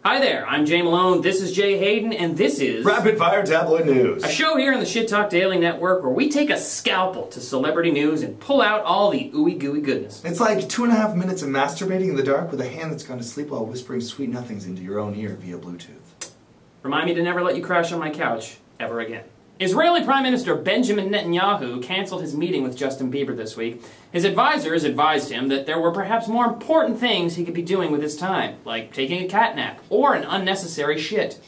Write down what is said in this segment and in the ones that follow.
Hi there, I'm Jay Malone, this is Jay Hayden, and this is Rapid Fire Tabloid News. A show here on the Shit Talk Daily Network where we take a scalpel to celebrity news and pull out all the ooey gooey goodness. It's like 2.5 minutes of masturbating in the dark with a hand that's gone to sleep while whispering sweet nothings into your own ear via Bluetooth. Remind me to never let you crash on my couch ever again. Israeli Prime Minister Benjamin Netanyahu canceled his meeting with Justin Bieber this week. His advisors advised him that there were perhaps more important things he could be doing with his time, like taking a cat nap or an unnecessary shit.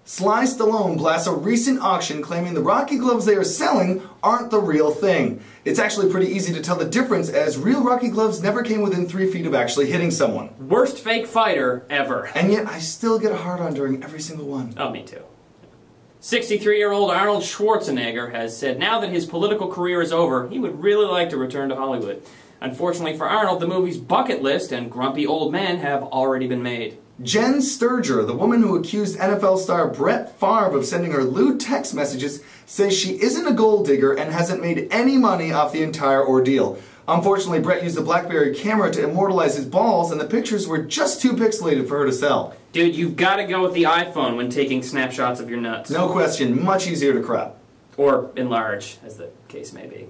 Sly Stallone blasts a recent auction claiming the Rocky gloves they are selling aren't the real thing. It's actually pretty easy to tell the difference, as real Rocky gloves never came within 3 feet of actually hitting someone. Worst fake fighter ever. And yet I still get a hard-on during every single one. Oh, me too. 63-year-old Arnold Schwarzenegger has said now that his political career is over, he would really like to return to Hollywood. Unfortunately for Arnold, the movie's Bucket List and Grumpy Old Men have already been made. Jen Sturger, the woman who accused NFL star Brett Favre of sending her lewd text messages, says she isn't a gold digger and hasn't made any money off the entire ordeal. Unfortunately, Brett used a BlackBerry camera to immortalize his balls, and the pictures were just too pixelated for her to sell. Dude, you've got to go with the iPhone when taking snapshots of your nuts. No question, much easier to crop. Or enlarge, as the case may be.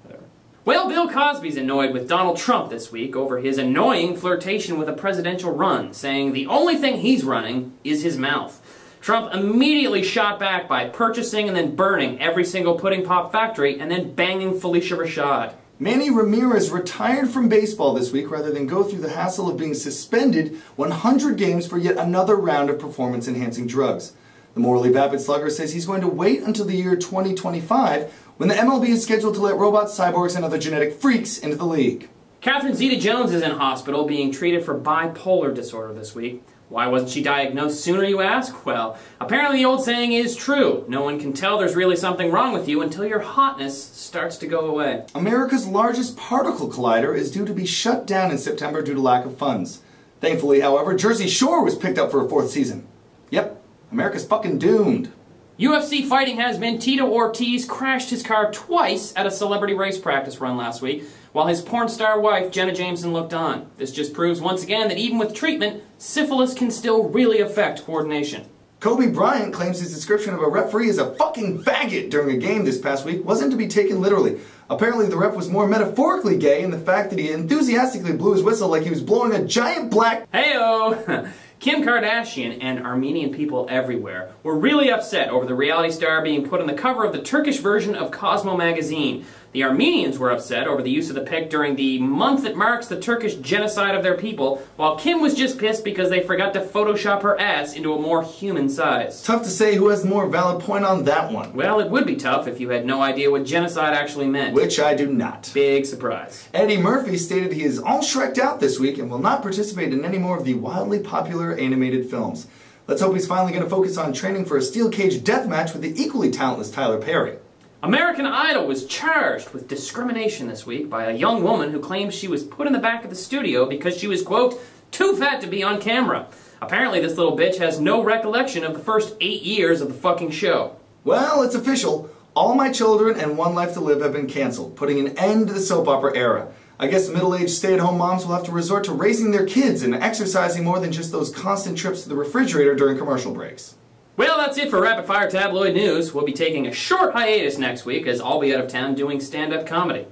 Whatever. Well, Bill Cosby's annoyed with Donald Trump this week over his annoying flirtation with a presidential run, saying the only thing he's running is his mouth. Trump immediately shot back by purchasing and then burning every single pudding pop factory and then banging Felicia Rashad. Manny Ramirez retired from baseball this week rather than go through the hassle of being suspended 100 games for yet another round of performance-enhancing drugs. The morally vapid slugger says he's going to wait until the year 2025 when the MLB is scheduled to let robots, cyborgs, and other genetic freaks into the league. Catherine Zeta-Jones is in hospital being treated for bipolar disorder this week. Why wasn't she diagnosed sooner, you ask? Well, apparently the old saying is true. No one can tell there's really something wrong with you until your hotness starts to go away. America's largest particle collider is due to be shut down in September due to lack of funds. Thankfully, however, Jersey Shore was picked up for a 4th season. Yep, America's fucking doomed. UFC fighting has-been Tito Ortiz crashed his car twice at a celebrity race practice run last week, while his porn star wife, Jenna Jameson, looked on. This just proves once again that even with treatment, syphilis can still really affect coordination. Kobe Bryant claims his description of a referee as a fucking faggot during a game this past week wasn't to be taken literally. Apparently the ref was more metaphorically gay in the fact that he enthusiastically blew his whistle like he was blowing a giant black Hey-o! Kim Kardashian and Armenian people everywhere were really upset over the reality star being put on the cover of the Turkish version of Cosmo magazine. The Armenians were upset over the use of the pic during the month that marks the Turkish genocide of their people, while Kim was just pissed because they forgot to Photoshop her ass into a more human size. Tough to say who has the more valid point on that one. Well, it would be tough if you had no idea what genocide actually meant. Which I do not. Big surprise. Eddie Murphy stated he is all Shrek'd out this week and will not participate in any more of the wildly popular animated films. Let's hope he's finally going to focus on training for a steel cage death match with the equally talentless Tyler Perry. American Idol was charged with discrimination this week by a young woman who claims she was put in the back of the studio because she was, quote, too fat to be on camera. Apparently this little bitch has no recollection of the first 8 years of the fucking show. Well, it's official. All My Children and One Life to Live have been canceled, putting an end to the soap opera era. I guess middle-aged stay-at-home moms will have to resort to raising their kids and exercising more than just those constant trips to the refrigerator during commercial breaks. Well, that's it for Rapid Fire Tabloid News. We'll be taking a short hiatus next week as I'll be out of town doing stand-up comedy.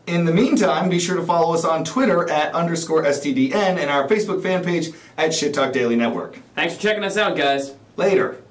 In the meantime, be sure to follow us on Twitter at _STDN and our Facebook fan page at Shit Talk Daily Network. Thanks for checking us out, guys. Later.